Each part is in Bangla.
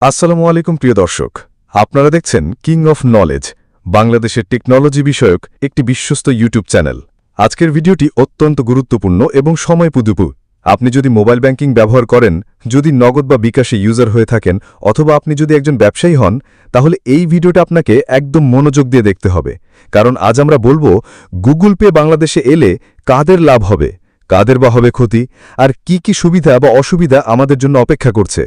আসসালামু আলাইকুম প্রিয় দর্শক, আপনারা দেখছেন কিং অফ নলেজ, বাংলাদেশের টেকনোলজি বিষয়ক একটি বিশ্বস্ত ইউটিউব চ্যানেল। আজকের ভিডিওটি অত্যন্ত গুরুত্বপূর্ণ এবং সময়পুদুপু। আপনি যদি মোবাইল ব্যাংকিং ব্যবহার করেন, যদি নগদ বা বিকাশে ইউজার হয়ে থাকেন, অথবা আপনি যদি একজন ব্যবসায়ী হন, তাহলে এই ভিডিওটা আপনাকে একদম মনোযোগ দিয়ে দেখতে হবে। কারণ আজ আমরা বলবো গুগল পে বাংলাদেশে এলে কাদের লাভ হবে, কাদের বা হবে ক্ষতি, আর কি সুবিধা বা অসুবিধা আমাদের জন্য অপেক্ষা করছে।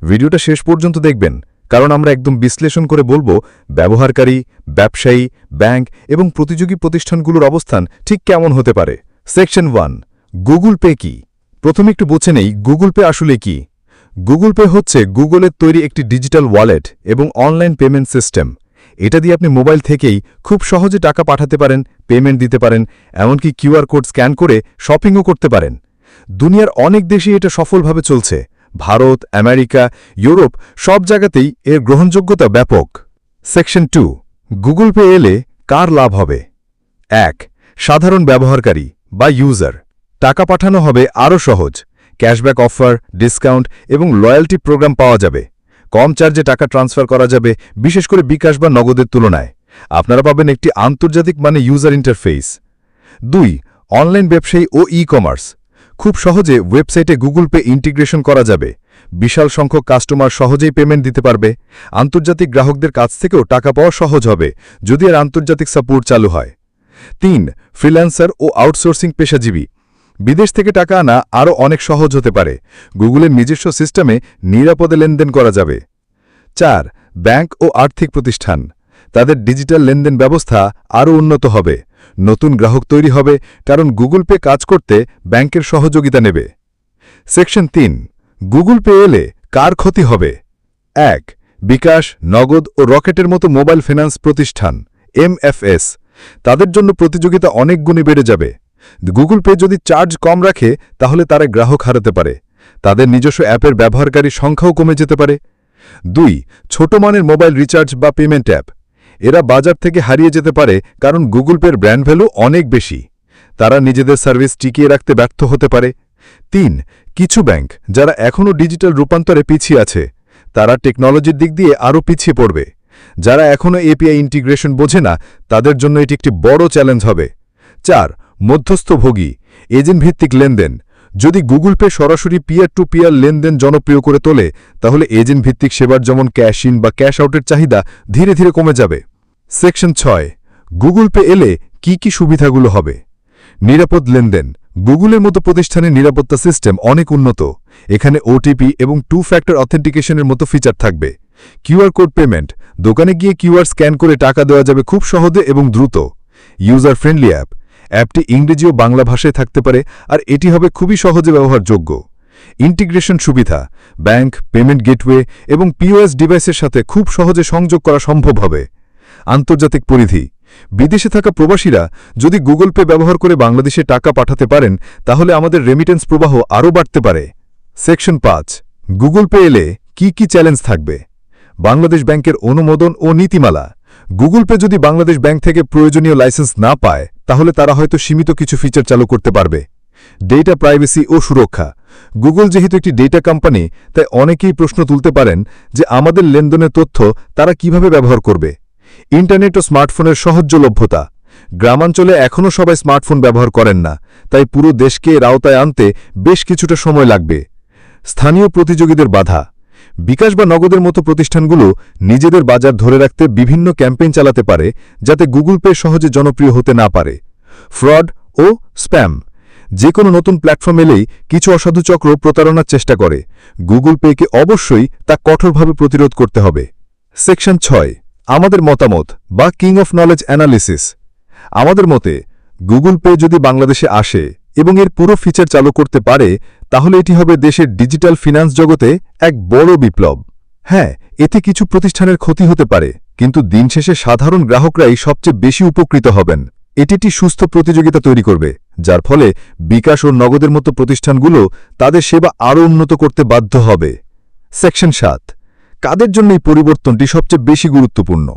ভিডিওটা শেষ পর্যন্ত দেখবেন, কারণ আমরা একদম বিশ্লেষণ করে বলবো ব্যবহারকারী, ব্যবসায়ী, ব্যাংক এবং প্রতিযোগী প্রতিষ্ঠানগুলোর অবস্থান ঠিক কেমন হতে পারে। সেকশন 1, গুগল পে কি? প্রথমে একটু বুঝে নেই গুগল পে আসলে কি। গুগল পে হচ্ছে গুগলের তৈরি একটি ডিজিটাল ওয়ালেট এবং অনলাইন পেমেন্ট সিস্টেম। এটা দিয়ে আপনি মোবাইল থেকেই খুব সহজে টাকা পাঠাতে পারেন, পেমেন্ট দিতে পারেন, এমনকি কিউআর কোড স্ক্যান করে শপিংও করতে পারেন। দুনিয়ার অনেক দেশেই এটা সফলভাবে চলছে। ভারত, আমেরিকা, ইউরোপ সব জায়গাতেই এর গ্রহণযোগ্যতা ব্যাপক। সেকশন 2, গুগল পে এলে কার লাভ হবে? 1, সাধারণ ব্যবহারকারী বা ইউজার। টাকা পাঠানো হবে আরও সহজ, ক্যাশব্যাক অফার, ডিসকাউন্ট এবং লয়্যালটি প্রোগ্রাম পাওয়া যাবে। কম চার্জে টাকা ট্রান্সফার করা যাবে, বিশেষ করে বিকাশ বা নগদের তুলনায়। আপনারা পাবেন একটি আন্তর্জাতিক ইউজার ইন্টারফেস। 2, অনলাইন ব্যবসায়ী ও ই-কমার্স। খুব সহজে ওয়েবসাইটে গুগল পে ইন্টিগ্রেশন করা যাবে। বিশাল সংখ্যক কাস্টমার সহজেই পেমেন্ট দিতে পারবে। আন্তর্জাতিক গ্রাহকদের কাছ থেকেও টাকা পাওয়া সহজ হবে যদি এর আন্তর্জাতিক সাপোর্ট চালু হয়। 3, ফ্রিল্যান্সার ও আউটসোর্সিং পেশাজীবী। বিদেশ থেকে টাকা আনা আরও অনেক সহজ হতে পারে। গুগলের নিজস্ব সিস্টেমে নিরাপদে লেনদেন করা যাবে। 4, ব্যাংক ও আর্থিক প্রতিষ্ঠান। তাদের ডিজিটাল লেনদেন ব্যবস্থা আরও উন্নত হবে। নতুন গ্রাহক তৈরি হবে, কারণ গুগল পে কাজ করতে ব্যাংকের সহযোগিতা নেবে। সেকশন 3, গুগল পে এলে কার ক্ষতি হবে? 1, বিকাশ, নগদ ও রকেটের মতো মোবাইল ফিন্যান্স প্রতিষ্ঠান MFS। তাদের জন্য প্রতিযোগিতা অনেক গুণে বেড়ে যাবে। গুগল পে যদি চার্জ কম রাখে, তাহলে তারা গ্রাহক হারাতে পারে। তাদের নিজস্ব অ্যাপের ব্যবহারকারী সংখ্যাও কমে যেতে পারে। 2, ছোট মানের মোবাইল রিচার্জ বা পেমেন্ট অ্যাপ। এরা বাজার থেকে হারিয়ে যেতে পারে, কারণ গুগল পের ব্র্যান্ড ভ্যালু অনেক বেশি। তারা নিজেদের সার্ভিস টিকিয়ে রাখতে ব্যর্থ হতে পারে। 3, কিছু ব্যাংক যারা এখনও ডিজিটাল রূপান্তরে পিছিয়ে আছে, তারা টেকনোলজির দিক দিয়ে আরও পিছিয়ে পড়বে। যারা এখনও এপিআই ইন্টিগ্রেশন বোঝে না, তাদের জন্য এটি একটি বড় চ্যালেঞ্জ হবে। 4, মধ্যস্থভোগী, এজেন্ট ভিত্তিক লেনদেন। যদি গুগল পে সরাসরি পিয়ার টু পিয়ার লেনদেন জনপ্রিয় করে তোলে, তাহলে এজেন্ট ভিত্তিক সেবার যেমন ক্যাশ ইন বা ক্যাশ আউটের চাহিদা ধীরে ধীরে কমে যাবে। সেকশন 6, গুগল পে এলে কি সুবিধাগুলো হবে? নিরাপদ লেনদেন। গুগলের মতো প্রতিষ্ঠানের নিরাপত্তা সিস্টেম অনেক উন্নত। এখানে ওটিপি এবং 2 ফ্যাক্টর অথেন্টিকেশনের মতো ফিচার থাকবে। কিউআর কোড পেমেন্ট, দোকানে গিয়ে কিউআর স্ক্যান করে টাকা দেওয়া যাবে খুব সহজে এবং দ্রুত। User friendly app. অ্যাপটি ইংরেজি ও বাংলা ভাষায় থাকতে পারে, আর এটি হবে খুবই সহজে ব্যবহারযোগ্য। ইন্টিগ্রেশন সুবিধা, ব্যাংক, পেমেন্ট গেটওয়ে এবং পিওএস ডিভাইসের সাথে খুব সহজে সংযোগ করা সম্ভব হবে। আন্তর্জাতিক পরিধি। বিদেশে থাকা প্রবাসীরা যদি গুগল পে ব্যবহার করে বাংলাদেশে টাকা পাঠাতে পারেন, তাহলে আমাদের রেমিটেন্স প্রবাহ আরও বাড়তে পারে। সেকশন 5, গুগল পে এলে কি চ্যালেঞ্জ থাকবে? বাংলাদেশ ব্যাংকের অনুমোদন ও নীতিমালা। গুগল পে যদি বাংলাদেশ ব্যাংক থেকে প্রয়োজনীয় লাইসেন্স না পায়, তাহলে তারা হয়তো সীমিত কিছু ফিচার চালু করতে পারবে। ডেটা প্রাইভেসি ও সুরক্ষা। গুগল যেহেতু একটি ডেটা কোম্পানি, তাই অনেকেই প্রশ্ন তুলতে পারেন যে আমাদের লেনদেনের তথ্য তারা কিভাবে ব্যবহার করবে। ইন্টারনেট ও স্মার্টফোনের সহজলভ্যতা। গ্রামাঞ্চলে এখনও সবাই স্মার্টফোন ব্যবহার করেন না, তাই পুরো দেশকে এর আওতায় আনতে বেশ কিছুটা সময় লাগবে। স্থানীয় প্রতিযোগীদের বাধা। বিকাশ বা নগদের মতো প্রতিষ্ঠানগুলো নিজেদের বাজার ধরে রাখতে বিভিন্ন ক্যাম্পেইন চালাতে পারে, যাতে গুগল পে সহজে জনপ্রিয় হতে না পারে। ফ্রড ও স্প্যাম। যে কোনো নতুন প্ল্যাটফর্ম এলেই কিছু অসাধু চক্র প্রতারণার চেষ্টা করে। গুগল পেকে অবশ্যই তা কঠোরভাবে প্রতিরোধ করতে হবে। সেকশন 6, আমাদের মতামত বা কিং অফ নলেজ অ্যানালিসিস। আমাদের মতে গুগল পে যদি বাংলাদেশে আসে এবং এর পুরো ফিচার চালু করতে পারে, তাহলে এটি হবে দেশের ডিজিটাল ফিন্যান্স জগতে এক বড় বিপ্লব। হ্যাঁ, এতে কিছু প্রতিষ্ঠানের ক্ষতি হতে পারে, কিন্তু দিন শেষে সাধারণ গ্রাহকরাই সবচেয়ে বেশি উপকৃত হবেন। এটি একটি সুস্থ প্রতিযোগিতা তৈরি করবে, যার ফলে বিকাশ ও নগদের মতো প্রতিষ্ঠানগুলো তাদের সেবা আরও উন্নত করতে বাধ্য হবে। সেকশন 7, কাদের জন্য এই পরিবর্তনটি সবচেয়ে বেশি গুরুত্বপূর্ণ?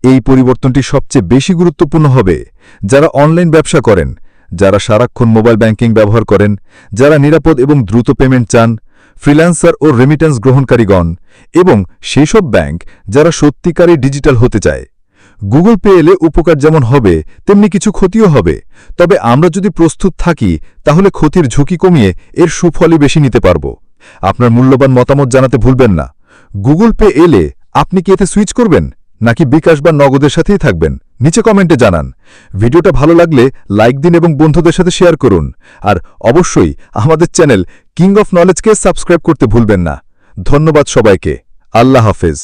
এই পরিবর্তনটি সবচেয়ে বেশি গুরুত্বপূর্ণ হবে যারা অনলাইন ব্যবসা করেন, যারা সারাক্ষণ মোবাইল ব্যাংকিং ব্যবহার করেন, যারা নিরাপদ এবং দ্রুত পেমেন্ট চান, ফ্রিল্যান্সার ও রেমিটেন্স গ্রহণকারীগণ এবং সেসব ব্যাংক যারা সত্যিকারই ডিজিটাল হতে চায়। গুগল পে এলে উপকার যেমন হবে তেমনি কিছু ক্ষতিও হবে, তবে আমরা যদি প্রস্তুত থাকি তাহলে ক্ষতির ঝুঁকি কমিয়ে এর সুফলই বেশি নিতে পারব। আপনার মূল্যবান মতামত জানাতে ভুলবেন না। গুগল পে এলে আপনি কি এতে সুইচ করবেন নাকি বিকাশ বা নগদের সাথেই থাকবেন? নিচে কমেন্টে জানান। ভিডিওটা ভালো লাগলে লাইক দিন এবং বন্ধুদের সাথে শেয়ার করুন। আর অবশ্যই আমাদের চ্যানেল কিং অফ নলেজকে সাবস্ক্রাইব করতে ভুলবেন না। ধন্যবাদ সবাইকে। আল্লাহ হাফেজ।